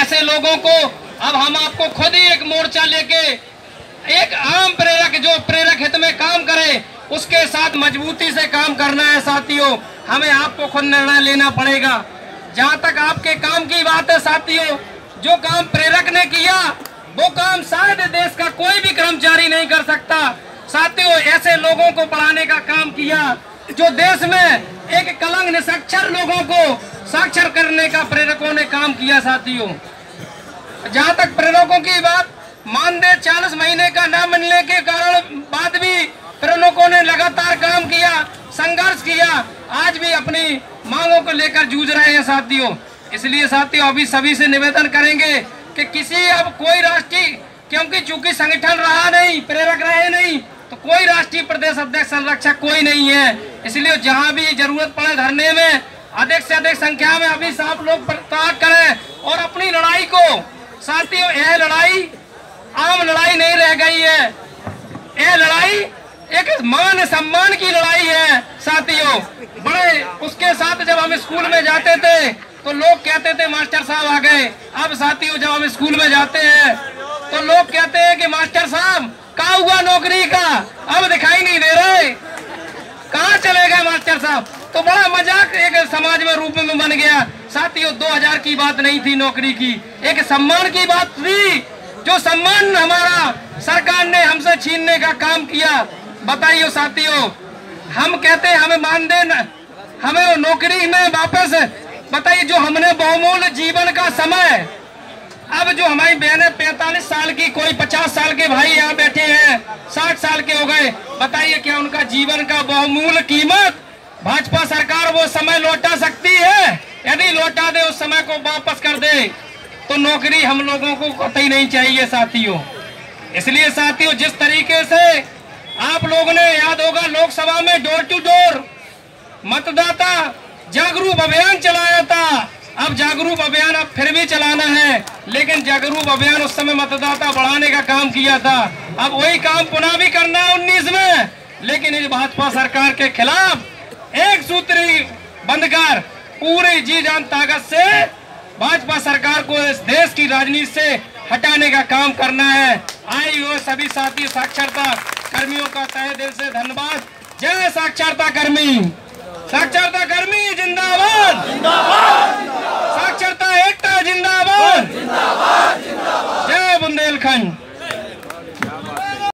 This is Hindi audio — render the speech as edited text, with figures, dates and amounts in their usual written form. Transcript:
ऐसे लोगों को अब हम आपको खुद ही एक मोर्चा लेके एक आम प्रेरक जो प्रेरक हित में काम करे उसके साथ मजबूती से काम करना है साथियों। हमें आपको खुद निर्णय लेना पड़ेगा। जहां तक आपके काम की बात है साथियों, जो काम प्रेरक ने किया वो काम शायद देश का कोई भी कर्मचारी नहीं कर सकता। साथियों, ऐसे लोगों को पढ़ाने का काम किया जो देश में एक कलंक निरक्षर लोगों को साक्षर करने का प्रेरकों ने काम किया साथियों। जहां तक प्रेरकों की बात, मानदेय 40 महीने का न मिलने के कारण बाद भी प्रेरकों ने लगातार काम किया, संघर्ष किया, आज भी अपनी मांगों को लेकर जूझ रहे हैं साथियों। इसलिए साथियों अभी सभी से निवेदन करेंगे कि किसी अब कोई राष्ट्रीय, क्योंकि चूंकि संगठन रहा नहीं, प्रेरक रहे नहीं, तो कोई राष्ट्रीय प्रदेश अध्यक्ष संरक्षक कोई नहीं है। इसलिए जहां भी जरूरत पड़े धरने में अधिक से अधिक संख्या में अभी सब लोग प्रताप करें और अपनी लड़ाई को, साथियों यह लड़ाई आम लड़ाई नहीं रह गई है, यह लड़ाई एक मान सम्मान की लड़ाई है साथियों। बड़े उसके साथ जब हम स्कूल में जाते थे तो लोग कहते थे मास्टर साहब आ गए। अब साथियों जब हम स्कूल में जाते हैं तो लोग कहते हैं कि मास्टर साहब कहाँ हुआ नौकरी का, अब दिखाई नहीं दे रहे, कहाँ चले गए मास्टर साहब। तो बड़ा मजाक एक समाज में रूप में बन गया साथियों। 2000 की बात नहीं थी नौकरी की, एक सम्मान की बात थी, जो सम्मान हमारा सरकार ने हमसे छीनने का काम किया। बताइए साथियों, हम कहते हैं हमें मानदेय, हमें नौकरी में वापस, बताइए जो हमने बहुमूल्य जीवन का समय, अब जो हमारी बहनें 45 साल की, कोई 50 साल के भाई यहाँ बैठे हैं, 60 साल के हो गए, बताइए क्या उनका जीवन का बहुमूल्य कीमत भाजपा सरकार वो समय लौटा सकती है? यदि लौटा दे, उस समय को वापस कर दे, तो नौकरी हम लोगों को कतई नहीं चाहिए साथियों। इसलिए साथियों जिस तरीके से आप लोगों ने याद होगा लोकसभा में डोर टू डोर मतदाता जागरूक अभियान चलाया था, अब जागरूक अभियान अब फिर भी चलाना है, लेकिन जागरूक अभियान उस समय मतदाता बढ़ाने का काम किया था, अब वही काम पुनः भी करना है 19 में। लेकिन इस भाजपा सरकार के खिलाफ एक सूत्री बंधकर पूरी जी जान ताकत से भाजपा सरकार को इस देश की राजनीति से हटाने का काम करना है। आए हुए सभी साथी साक्षरता कर्मियों का तहे दिल से धन्यवाद। जय साक्षरता कर्मी, साक्षरता कर्मी जिंदाबाद, साक्षरता एकता जिंदाबाद, जय बुंदेलखंड।